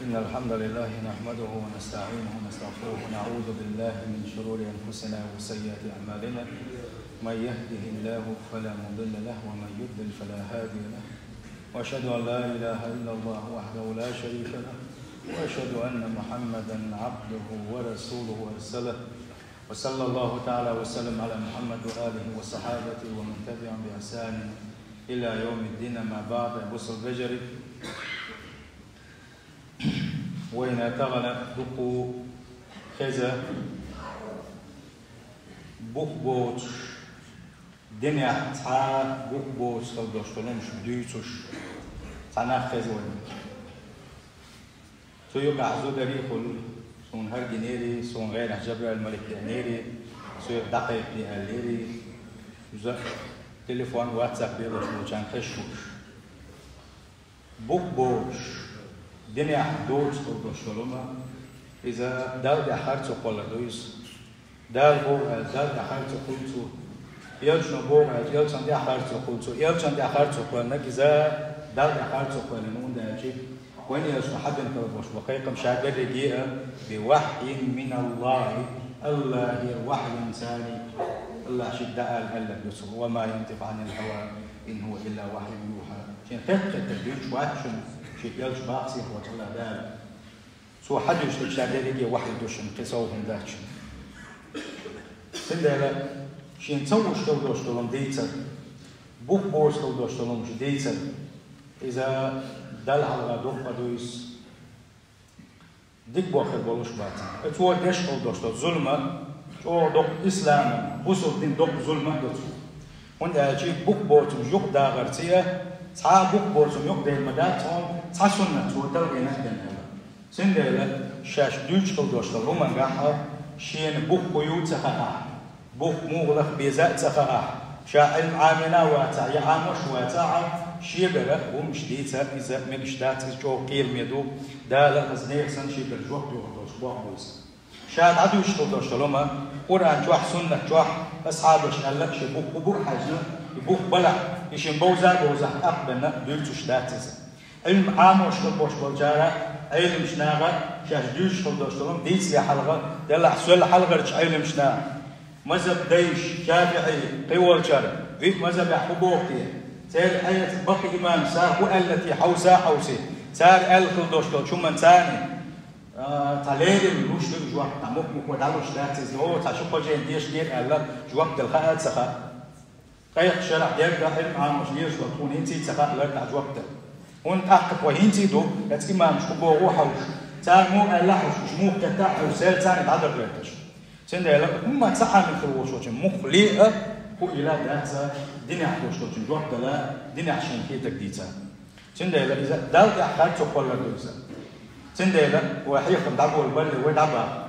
إن الحمد لله نحمده ونستعينه ونستغفره ونعوذ بالله من شرور أنفسنا وسيئات أعمالنا. من يهده الله فلا مضل له ومن يضلل فلا هادي له. وأشهد أن لا إله إلا الله وحده لا شريك له وأشهد أن محمدا عبده ورسوله أرسله. وصلى الله تعالى وسلم على محمد وآله وصحابته ومن تبعهم بإحسان إلى يوم الدين. ما بعد بصر بجري وين تغنى دقو خزة بوكبوش دنيا تا بوكبوش لو دوشتلومش بديتوش تانا خزة وين تو يقع زو دريخل سون هرجي نيري سون غير جبر الملك نيري سو دقيق نيري تليفون واتساب بيروش وجان خشوش بوكبوش دنيا دوش دوشتلوما إذا دال دحرت قول دويس دال دحرت قلتو يلجن بوغ يلجن دحرت قلتو يلجن دحرت قول نكذا دال دحرت قول نون داجي وين يلجن حد انتظروش وقيقم شاكر رجيئة بوحي من الله الله وحي إنساني الله شداء الهلة بسر وما ينطق عن الهوى إن هو إلا وحي يوحى شين خيط التدريج واتشن شيء يلش باقسي هو الله دال سو حد يشتغل شادريجي واحد دوشن قصوهم داشن سندلا شين تصوش دوشتلهم ديتر بوك بورس دوشتلهم ديتر إذا دل على دوق دويس ديك بوخر بولوش باتن اتو دش دوشتل ظلمة تو دوق إسلام بوسو دين دوق ظلمة دوتو وند أجي بوك بورس يوق داغرتيه تا بوك بورس يوق دين مداتهم تا سنة تو دل غينه سندلا شاش دوش دوشتل رومان غاها شين بوك بيوت سخاء بوك مغلق بيزاء سخاء شاعل عامنا واتع يعامش واتع شيبرة ومشديتها إذا مقشدات جو قيل ميدو دالا غزنير سن شيبر جوح دوش بوح بوز شاد عدو يشتغل دوشتلوما قرآن جوح سنة جوح أصحابش نلق شبوك بوك حجنا يبوك بلع يشين بوزا أقبلنا دولتوش داتز علم عاموش تبوش بوجارة علم شناغة شاش دوش دوشتلوم ديتس يا حلقة يلا حسول حلقة رش علم شناغة مذهب ديش شافعي قوة شر فيك مذهب يحبوكي سير حياة بقي إمام ساق التي حوسا حوسي سار الكل دوشتل شو من ثاني تعليل الوش جوا تموك ودالوش داتز هو تشوف جين ديش دير ألا جوا تلقى سخا قيق شرع دير علم عاموش ديش وتكون انتي سخا لا جوا وانت أقف وهينتي دو لكن ما مش كبوه وحوش تار مو اللحوش مش مو كتاع وسيل تاني تعدل ريتش سندلا هم تسعى من خلوش وجه مخليئة هو إلى ذات دنيا حوش وجه جواب دلا دنيا عشان كي تجديتها سندلا إذا دال أحد تقول له دوسا سندلا وحيخ دعوة البل ودعوة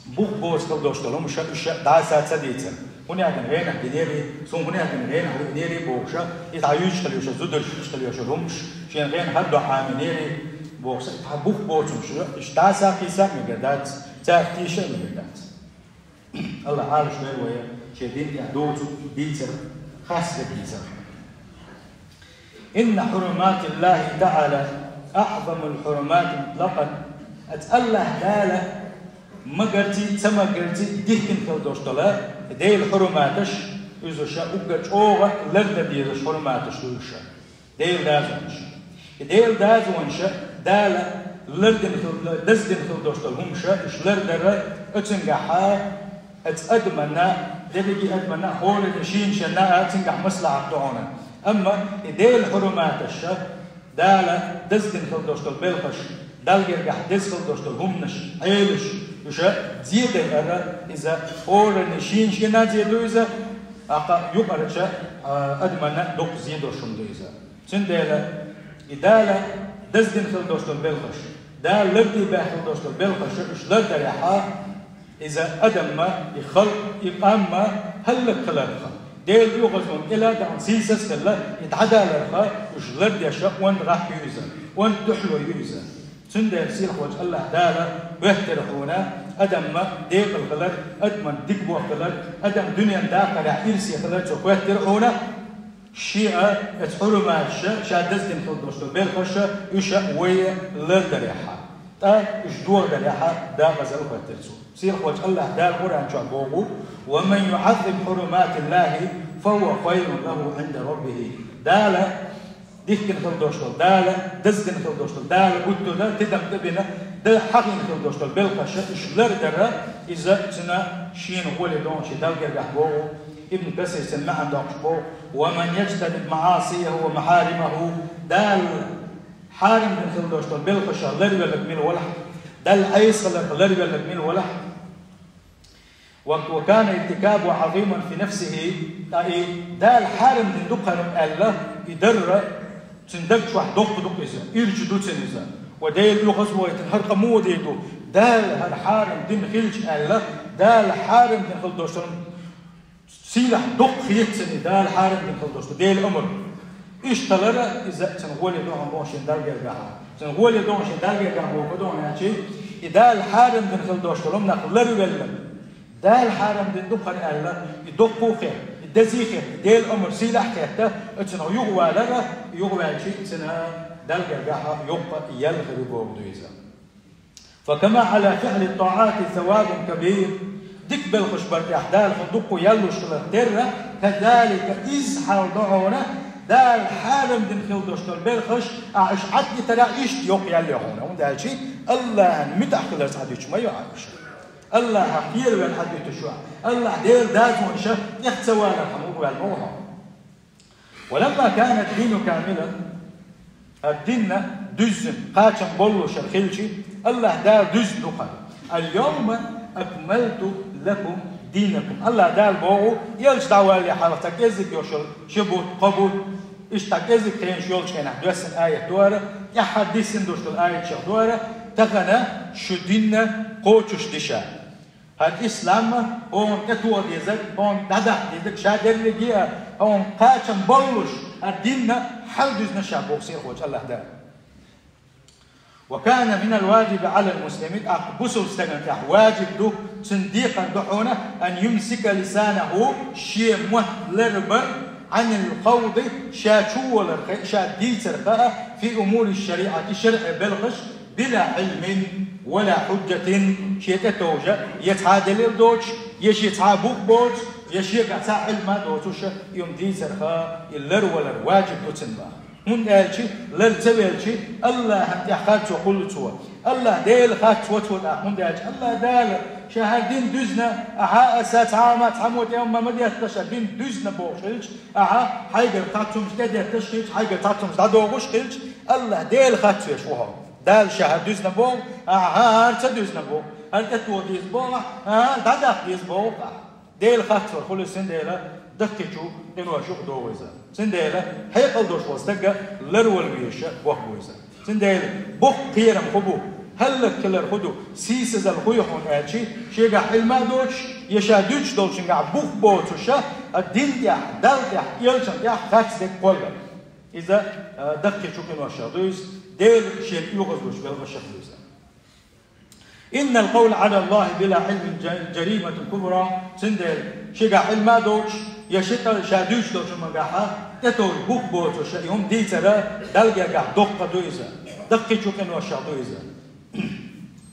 بوك بوس كودوش تلو مش دعاء سات سديتها هنا كان غينا كديري سون هنا كان غينا كديري بوشة يتعيش خليوش زودر خليوش رمش شين غين هدو عامليري بوشة بوك بوش مش اشتاسا كيسا مقدات تاكتيشة مقدات الله عارف شوية ويا شديد يعدوتو بيتر خاص بيتر إن حرمات الله تعالى أعظم الحرمات مطلقا أتأله دالة مقرتي تمقرتي ديكن كودوش طلا دي الحرماتش إذا شاء أوجد أوغا لرد ديش حرماتش دوشا دي دازونش دي دازونش دالة لردن دزدن كودوش طلا هم شا إش لردر أتنجحا أتأدمنا دبيجي أدمنا هول الشين شنا أتنجح مصلحة تعونا أما دي الحرماتش دالة دزدن كودوش طلا بلقش دال يرجع دزدن كودوش طلا همنش عيلش وشا زيادة أرى إذا أول نشين شنا زيادو إذا أقا يقرأ أدمنا دوق زيادو شمدو إذا سندلا إدالة دزدن خلدوشتل بلخش دال لردي باخلدوشتل بلخش إش لرد ريحا إذا أدم يخلق يقام هلك خلقها ديل يغزون إلى دعم سيسس كلا يتعدى لرخا إش لرد يشق وان راح يوزا وان تحلو يوزا سندل سير خوج الله دالا بهتر خونا أدم ما ديق الخلق أدم ديك بو خلق أدم دنيا داخل إرسي خلق شو بهتر خونا شيئا اتحرم شا دزدن خلدوشتو بيلخش يشا ويا لردريحا إيش دور دلها دا غزل وترسو سير وجه الله دا القرآن شعبوه ومن يعظم حرمات الله فهو خير له عند ربه دالا ديكن خل دوشتل دالا دزدن خل دوشتل دالا قلتو دا تدم تبنا دا حقين خل دوشتل بلقى شلر درا إذا سنا شين قولي دون شي دالقر قحبوه ابن كسر سمع عندهم شبوه ومن يجتنب معاصيه ومحارمه دال حارم من خل دوشتل بلقى شلر يلك من ولح دال أيصل لر يلك من ولح وكان ارتكابه عظيما في نفسه دال حارم من دقن الله يدر تندق واحد دق إذا يرجدوا تنزا وديل لغزوة تنهرق مو ديدو دال هالحارم دين خلج الله دال حارم دين خل دوشتل سيلح دق خيتسني دال حارم دين خل دوشتل ديل أمر إيش تلرى إذا تنقولي دون بوشين دال جرجها تنقولي دون شين دال جرجها هو كدون هالشيء دال حارم دين خل دوشتل من نقول لري دال حارم دين دقن الله يدقوا خير دزيخه ديل أمر سيلح كهته اتنا يغوى لنا يغوى شيء سنا دل جرجها يبقى يلغي بوردويزا فكما على فعل الطاعات ثواب كبير ديك بالخشبر احدال خندق يلوش ترى كذلك إذ حوضعونا دال حالم دين خلدوشتر بالخش اعش عدي ترى ايش يوق يلي هون وده شيء الله متأخر صحديش ما يعرفش الله حقير وين حد يتشوع الله دير داز ونشا يحتوى الحمود والموضع ولما كان الدين كاملا الدين دزن قاتم بولو شرخيلشي الله دار دزن لقل اليوم أكملت لكم دينكم الله دار بوغو يلش دعوالي حالتك يزيك يوشل شبوت قبول اشتاكيزك كين شيولش كين دوسن آية دوارة يحدثن دوشل آية شيخ دوارة تغنى شدين قوتش دشا الإسلام هون كتوى ديزك هون دادا ديزك شادر لجيا هون قاتم بلوش الدين حل دزنا شابوك سيخ وجه الله دار وكان من الواجب على المسلمين أقبسوا استغنتاح واجب دو صنديقا دحونا أن يمسك لسانه شيء لربا عن الخوض شاشو شادي سرقاء في أمور الشريعة شرع بلغش بلا علم ولا حجة شيء توجه يتعادل الدوش يش يتعابوك بوش يش يقع علم دوتوش يوم دي سرقاء اللر ولا واجب دو تنبا من قالشي للتبالشي الله حتى خاتو قلتوا الله ديل خاتو تودا من قالش الله دال شهادين دزنا اها اسات عامات حموت يوم ما مدي تشهدين دزنا بوشلش اها حاجه خاتو مستدي تشهد حاجه خاتو دادوغش قلش الله ديل خاتو يشوها دال شهاد دزنا بو اها انت دزنا بو انت توديز بو اها دادا ديز بو ديل خاتو كل سن ديلا دكتشو إنه أشوف دوغيزا سنديلا هيقل دوش وستجا لرول بيشة وحويزا سنديلا بوق قيرم خبو هلا كلر خدو سيسز الخيحون أشي شيء حلما دوش يشادوش دوش إنجا بوق بوتوشة الدين يح دال يح يلشن يح خاتس دك قلبا إذا دكتشو إنه أشادويز ديل شيء يغزوش بالغشخويزا إن القول على الله بلا علم جريمة كبرى سنديل شيء حلما دوش يشتغل شادوش دوش مجاها تطور بوك بوتوش يوم دي ترى دلقة جا دقة دويزا دقة شو كانوا شادويزا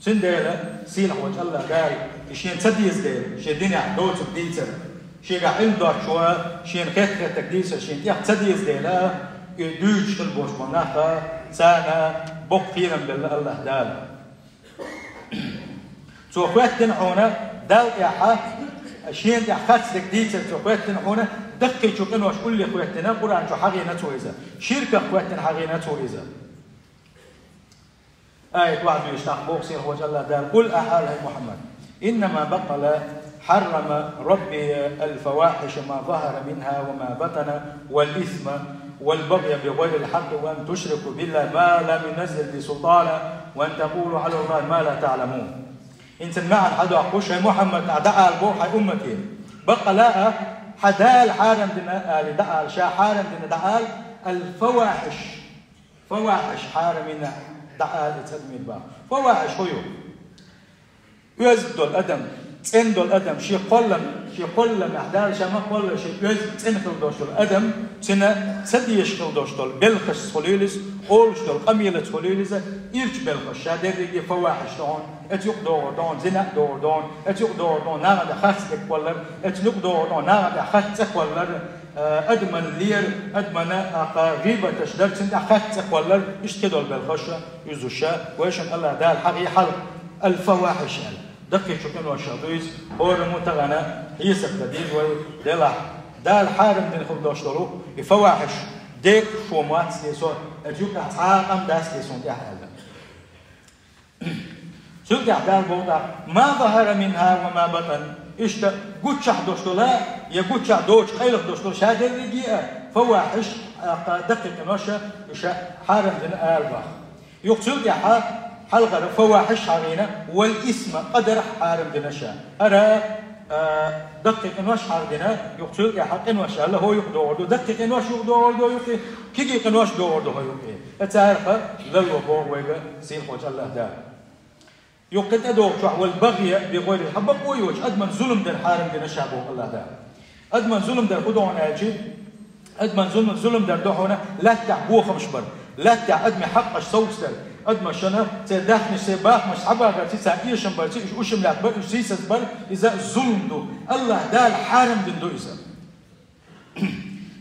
سنديلا سيلح وجه الله قال شين تديز ديل شين دنيا دوت دي ترى شين علم دوت شوا شين خير تقديس شين يح تديز ديلا يدوش البوش مناخا سانا بوك فينا بالله الله دال سو خواتن عونا دال يحا شين يحخص لك ديتر خواتن هنا دقي شو كانوا كل لي خواتنا قران شو حقينته اذا شركه خواتن حقينته اذا آية واحد يشتاق بوكسير هو جل دار قل أحال محمد إنما بطل حرم ربي الفواحش ما ظهر منها وما بطن والإثم والبغي بغير الحق وأن تشركوا بالله ما لم ينزل بسلطانه وأن تقولوا على الله ما لا تعلمون انت معا حدا قوش محمد دعا البوحة أمتي بقى لا حدال حارم دنا دعا شا حارم دنا دعا الفواحش فواحش حارمنا دعا لتدمير با فواحش هيو يزدو الأدم تندل أدم شيء قلم أحدال شما قل شيء جز تنخل دوشتل أدم تنا سدي يشخل دوشتل بلخش صليلس أولشتل قميلة صليلس إيرج بلخش هذا اللي فواحش دون أتيق دون زنا دون أتيق دون نعم خاصك ولا أتيق دون نعم خاصك ولا أدمن لير أدمن غيبة تشدر تنت خاصك ولا إشتدل بلخش يزوشا ويشن الله دال حقي حل الفواحش دقيق شكل وشاطيز اور متغنى هي سبتدين ودلا دال حارم دين خل دوشتلو يفواحش ديك شومات سيسو أجوك عاقم داس سيسون تحال سوق دال بودا ما ظهر منها وما بطن إشت قتشح دوشتلا يا قتشح دوش خيلق دوشتل شادر رجيئة فواحش دقيق نوشة إش حارم دين آلبا يقصد يا حلقة فواحش حارينا والاسم قدر حارم دنشا أرى دقيق إنواش حاردنا يقصد يا حق إنواش الله هو يقدر دقيق إنواش يقدر يقي كي إنواش يقدر هو يقي تعرف للو بور ويجا سين خوش الله دا يقتل أدور شو والبغي بغير الحب ويوش أدمن ظلم در حارم دنشا بو الله دا أدمن ظلم در خدوعنا أجي أدمن ظلم در دوحنا لا تعبوه خمش بر لا تعدمي حقش صوصر أدم شنا تدخن سباق مش عبارة تسعير شنبر تيش وشم لا بر سيسة بر إذا ظلم دو الله دال حارم دندو إذا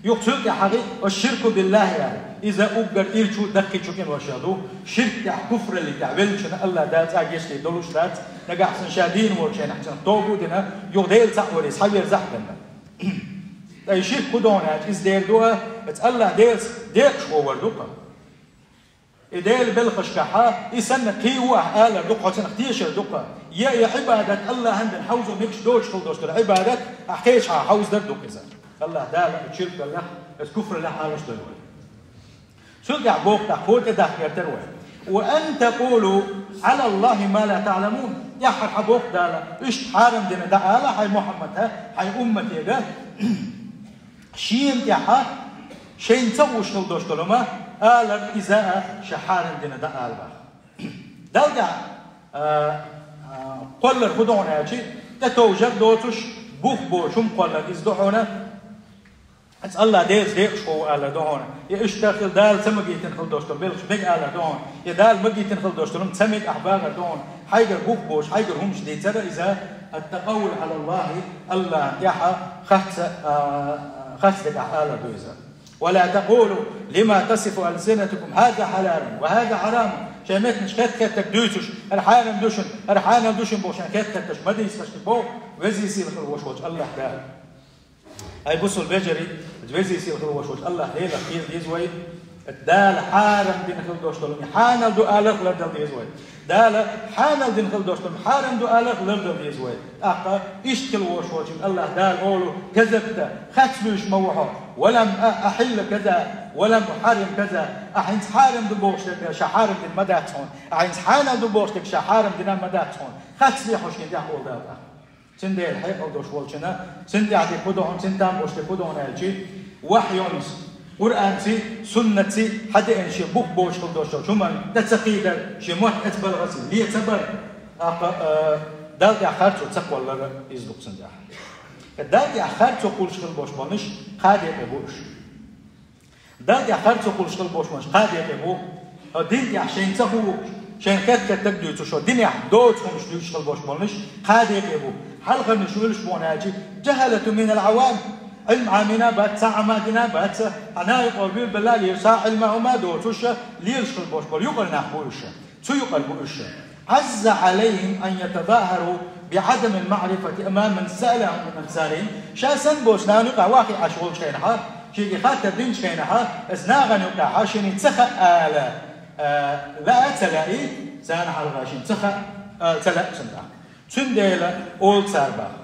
يقصد يا حقي الشرك بالله يعني إذا أقدر إيرشو دقي شكين وشادو شرك يا كفر اللي تعمل شنا الله دال تعيش لي دلوش دات نجح حسن شادين ورشين حسن توبو دنا يغديل تعوري حبير زحبنا أي شرك كدونات إذا دير دوها الله ديل شو وردوها إدال بلخش كحا يسنى قيوة آلة دقة تنختيش دقة يا عبادة الله عند الحوز وميكش دوش خل دوش عبادة أحكيش حوز در دقة إذا الله دالة الشرك الله الكفر الله حالش دلوي سلقع بوق تقول تدخل تروي وأن تقولوا على الله ما لا تعلمون يا حبوق دالة إيش حارم دين دالة حي محمد حي أمتي ده شين يا شين تسوي شغل دوش تلوما آلر إذا شحارن دين دا آلبا دلقا قلر خدونا يجي تتوجد دوتش بوخ بوشم قلر إزدوحونا أتس الله ديز شو آلر دوحونا يا اشتاقل دال سمجي تنخل دوشتل بيلش بيق آلر دوحون يا دال مجي تنخل دوشتلم تسمج أحباغر دوحون حيقر بوخ بوش حيقر همش دي ترى إذا التقول على الله يحا خسدك أحالر دوزا ولا تقولوا لما تصف ألسنتكم هذا حلال وهذا حرام شامت مش كتك دوشش الحانم دوشن الحانم دوشن بوشن كتكش ما دي يستشتبو وزي يصير خلوش الله تعالى أي بصوا البجري وزي يصير خلوش الله ليه الأخير ديزوي الدال حارم دين خل دوشتلم حانل دو آلخ لردل ديزوي دال حانل دين خل دوشتلم حارم دو آلخ لردل ديزوي أقا إشتكل وشوش الله دال قولوا كذبت خاتمش موحو ولم أحل كذا ولم أحرم كذا أحينس حارم دو بوشتك شحارم دين مداتون أحينس حانل دو بوشتك شحارم دين مداتون خاتمي حوشكين دي أقول دال سندي الحيق أو دوش والشنا سندي عدي قدوهم سندام بوشتك قدوهم أجي وحيونس قرآنتي سنتي حتى إنشي بوك بوش خل دوشتل شو من تتقيدر شي موت أتبل غسل ليه تبر دال يا خارتو تقوى الله يزدق سندح دال يا خارتو قولش خل بوش بانش قادي يبوش دال يا خارتو قولش خل بوش بانش قادي يبو دين يا شين تقو شين كت تبدو تشو دين يا دوت خمش دوش خل بوش بانش قادي يبو حلقة نشولش بوناجي جهلة من العوام علم عامنا بات ساعة ما دينا بات أنا يقول بالله يساع علمه ما دوتوش ليش كل بوش بول يقول نحبوش شو يقول بوش عز عليهم أن يتظاهروا بعدم المعرفة أمام من سألهم من سالين شاسن بوش نانقع واقع عشغول شينها شيء خاطر دين شينها اسناغن يقع عشان تسخى لا تلاقي سان على غاشين تسخى تلا سندا سنديلا أول ساربا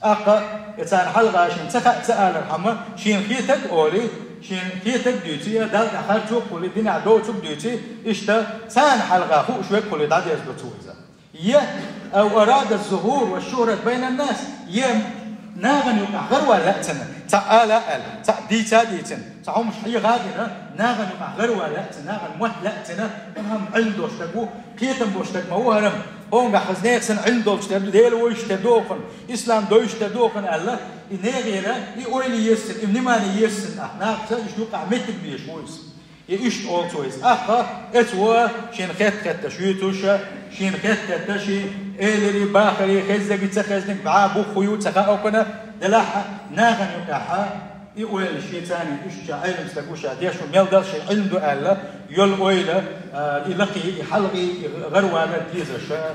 أقا إنسان حلقة شين سأل الحمى شين خيتك أولي شين خيتك ديوتي دال آخر شوك كل دين عدو شوك ديوتي إشتا سان حلقة خو شوك كل دال يثبتوا إذا يه أو أراد الظهور والشهرة بين الناس يه ناغن يقع غير ولا تنا تعالى ديتا ديتن تعوم مش حي غادنا ناغن يقع غير ولا تنا ناغن موت لا تنا هم عندوش تقو خيتم بوش تقو هرم هون قحز نيخسن علم دولش تبدو ديل ويش تدوخن إسلام دويش تدوخن الله إنغيره يقولي يسن إنما يسن أحنا يشلوك عمتك بيش ويس يشت أولتويس أخا إتوا شين خت شويتوشا شين خت شي إلري باخري خزق تخزنك بعابو خيوط تخاوكنا دلاحة ناغن يقحا يقول الشيطان يشجع علم استقوشا ديش وميلدر شيء علم دو الله يل ويلا يلقي يحلقي غروانا ديزا شا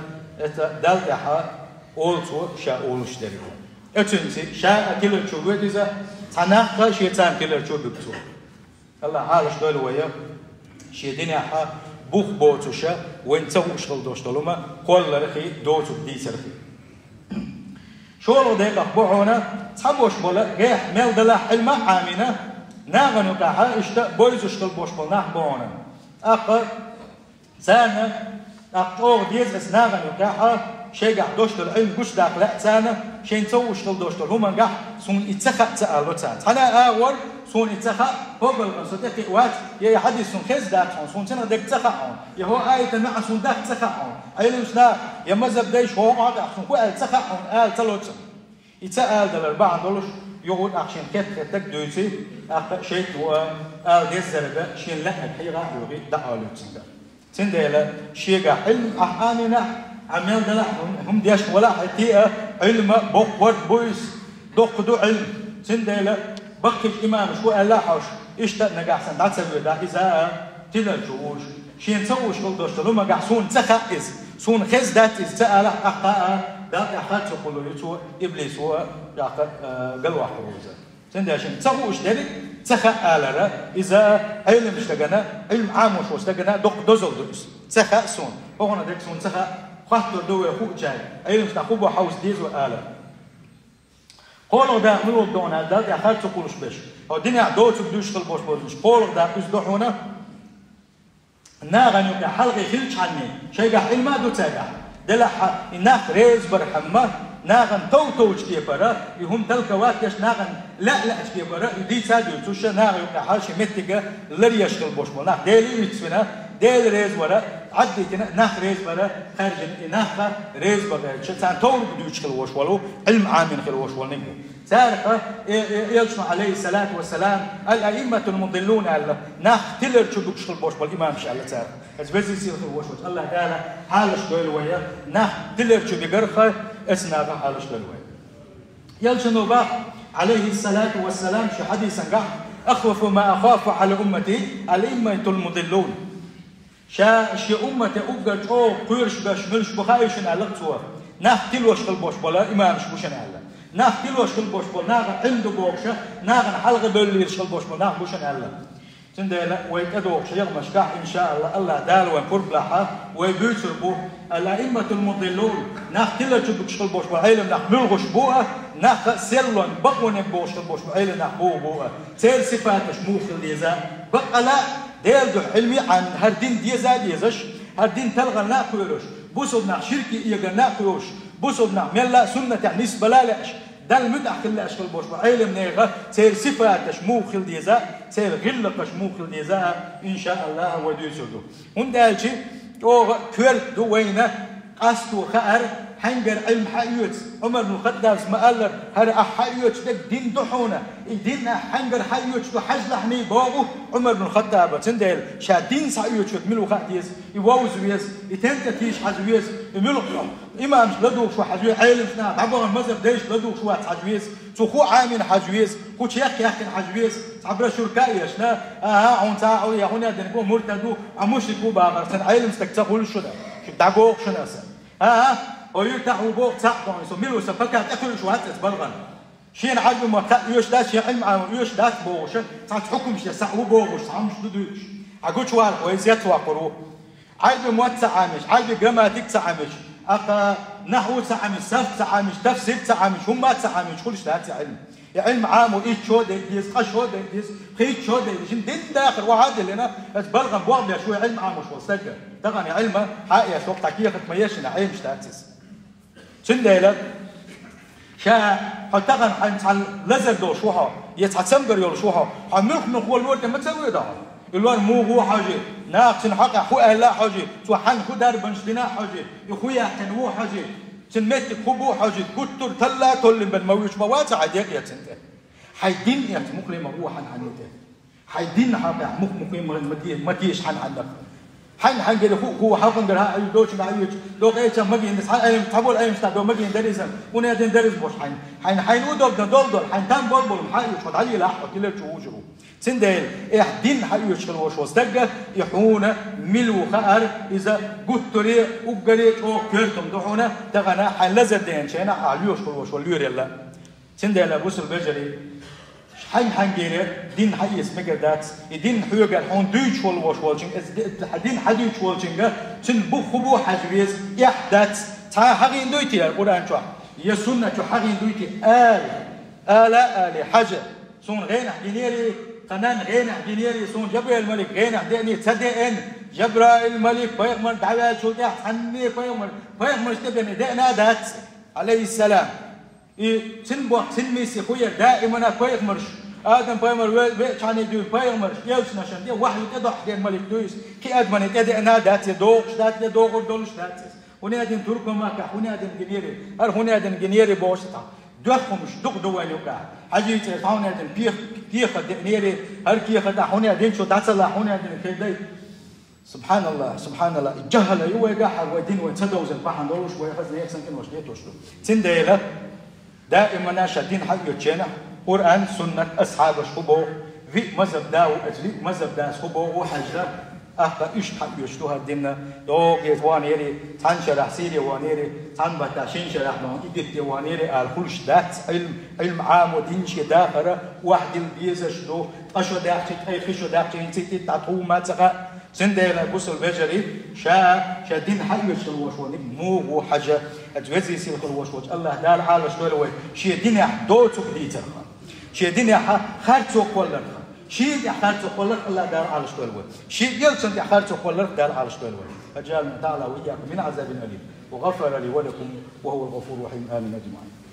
دالتها أولتو شا أولش دريو أتنسي شا كيلر شو ديزا تناقة شيطان كيلر شو بكتو الله حالش قال ويا شيدين حا بوخ بوتو شا وين تسوي شغل دوشتلوما كل رخي دوتو ديس رخي شو ده قبوعنا تحبوش بولا جه ميل دلا حلمة عامنا ناغنو كحا إشتا بويزوش كل بولا نحبونا أقر سنة أقطور ديز اس ناغنو كحا شيء قاعد دوشتل العلم قش داخل لا سنة شيء نسويش كل دوشتل هما قاعد سون يتسخ تسألو تسأل أنا أول سون يتسخ هو بالقصة وقت يا حديث سون خز داخل سون سنة دك تسخون يهو آية مع سون داخل تسخون أيلم سنا يمزب ديش هو قاعد سون كل تسخون تلوتن يتسأل دل4 دولار يقول أخشين كتك دوتي شيء هو ديز زرقة شين لا الحقيقة يوري دعالوتن ده تنديلا شيء علم أحاننا عمل دل هم ديش ولا حتى علم بوقت بويس دو علم تنديلا بقي الإمام شو الله حوش إشتى نجاح سنة تسوي ده إذا تلجوش شين سووش كل دوش لما جحسون تخائز سون خز دات إستأل أقاء ده أخذ تقولوا يسوع إبليس هو يأخذ قلوا حروزه تنداشين تسووش ذلك تخائل إذا علم اشتغنا علم عام وشو اشتغنا دق دوزل دوس تخاء سون هون ده سون تخاء خاطر دوه خوب جاي علم تخوبه حوز ديز وآله قولوا ده ملو دونا ده أخذ تقولوش بيش أو دنيا دوت بدوش خلبوش بوزش قولوا ده يصدحونا ناغن يبقى حلقي خلش عني شيء علم دو تاجع دلح إنك ريز برحمة ناغن توش كيبرا يهم تلك واكش ناغن لا كيبرا يدي سادو توش ناغن يبقى حالش متجا لريش خلبوش بول ناغ ديلي متسونا ديل ريز ورا عدي كنا ناخ ريز برا خارج ناخ ريز برا شتان تور بدوش خلوش ولو علم عامين خلوش ولنجو سارق يلشم عليه الصلاة والسلام الأئمة المضلون الله ناخ تلر شو دوش خلبوش والإمام شاء الله سارق بس يصير خلوش الله تعالى حالش قول ويا ناخ تلر شو بجرخه اسنا بحالش قول ويا يلشم نوبا عليه الصلاة والسلام شو حديث نجح أخوف ما أخاف على أمتي الأئمة المضلون شا أمتي أوجد أو قيرش باش ملش بخايشن على قصوى ناخ تلوش خلبوش ولا إمام شبوشن الله ناخ تلوش خلبوش ولا ناخ عنده بوشة ناخ حلقة بيلير خلبوش ولا ناخ بوشن الله تندلا ويكدوش يغمش كح إن شاء الله الله دال وقرب لها ويبيشر بو الأئمة المضلون ناخ تلوش بوش خلبوش وعيلم ناخ ملغش بوه ناخ سلون بقون بوش خلبوش وعيلم ناخ بوه سير صفاتش موخل ديزا بقى لا ديل دو حلمي عن هردين ديزاش هردين تلغى ناقويلوش بوصدنا شركي إيجا ناقويوش بوصدنا ملا سنة نسبة لاش دل مدح كلاش خلبوش بعيلم نيغا سير صفاتش موخل ديزا سير غلقش موخل ديزا إن شاء الله وديسودو هندالشي او كورت دو وينه قاستو خأر حنجر علم حيوت عمر بن الخطاب ما قال هر حيوت دك دين دحونه دين حنجر حيوت دو حجلحني بابو عمر بن الخطاب تندل شادين سايوت ملو خاتيس يواوز ويس يتنتكيش حجويس ملو امام لدو شو حجوي علم سنا بعبر المذهب ديش لدو شو حجويس سخو عامل حجويس كو شيخ يحكي حجويس عبر شركاء شنا عون تاعو يا هنا دنكو مرتدو عمشكو باغر سن علم استكتقول شو ده شو داغو شنو ويتحو بوق تعطون يسميلو سفكات أكل شو هات تبلغن شين عجب ما يوش داش علم عن يوش داش بوش تعط حكم شيء سعو بوش عمش دودش عقول شو ويزيت وقرو عجب موت عامش عجب جراماتيك عامش أقا نحو عامش سف عامش تفسير عامش هم ما عامش كل شيء هات علم علم عام وإيش شو ده ديس قش شو ده ديس خيط شو ده شين دين داخل واحد لنا تبلغن بوعد يا شو علم عام وش وسجل طبعا علم حقيقة شو تحكيه مياشنا علم مش تأسيس سنديلا شا حتى حن لزر دو شوها يتحسمبر يول شوها حملك نقول الورد ما تسوي ده الوان مو هو حاجة ناقص حق خو أهلا حاجة تو حن خو دار بنشتنا حاجة يخويا تنو حاجة تنمت خبو حاجة كتر تلا تل بالمويش موات عديق يتنته حيدين يتمك لي مروح عن عنده حيدين حق مخ مديش حن عنده حن كده هو حقن ده أي دوش بعيش لو كيش مجين نس أي تقول أي مستعد مجين دريسن ونادين دريس بوش حين ودول ده دول حين تام بول حيش شو تعلي لا حط له شو وجهه سندل إحدين حيش شو وش واستجى يحونا ملو خار إذا قلت لي وقريت أو كرتم دحونا تغنى حين لزد دين شينا عليوش شو وش واللير يلا سندل أبوس البجري حين جيره دين حي اسمه دات الدين حيوجا حون دوش وش والجين الدين حديش والجينجا سن بخبو حجبيز يحدث تا حقين دويتي القرآن شو يسنة شو حقين دويتي آل حاجة سون غينا دينيري قنان غينا دينيري سون جبريل الملك غينا ديني تصدقين جبرائيل الملك بيغمر دعوات شو تحني بيغمر استبني دينا دات عليه السلام سن بوق سن ميسي خويا دائما بيغمرش آدم بيغمر ويشاني دوي بيغمر يوش نشان دي واحد يتدح دي الملك دويس كي آدم يتدعنا دات يدوغش دات يدوغر دولش دات هنا دين تركو ماكا هنا دين جنيري هنا دين جنيري بوشتا دوخمش دوغ دوالي وكا حاجي تاعون دين بيخ دينيري هر كي خدا هنا دين شو تاصلا هنا دين كيداي سبحان الله جهل يوغا ودين وتصدوز البحن دولش ويخزن يكسن كن وش ديتوشلو تنديلا دائما شادين حق يتشينا قرآن سنة أصحاب الشبو في مذهب داو أجلي مذهب دا شبو وحجة أحقا إيش حق يشتوها الدمنا دوغ يتوانيري تان شرح سيري وانيري تان بتاشين شرح نون إيدت وانيري الخلش دات علم عام ودين شي داخرة واحد البيزة شدو أشو داخشي أي خشو داخشي انتي تاتو ما تقا سنديلا بوصل بجري شادين حق يشتو وشوانيك مو حاجة أتوزي سيلك الوشوش الله دار على شوي شي دين دوتو بديتر شي دين خارجو كولر شي خارجو كولر الله دار على شوي شي يلسن خارجو كولر دار على شوي فجعلنا تعالى وإياكم من عذاب أليم وغفر لي ولكم وهو الغفور الرحيم آمين أجمعين.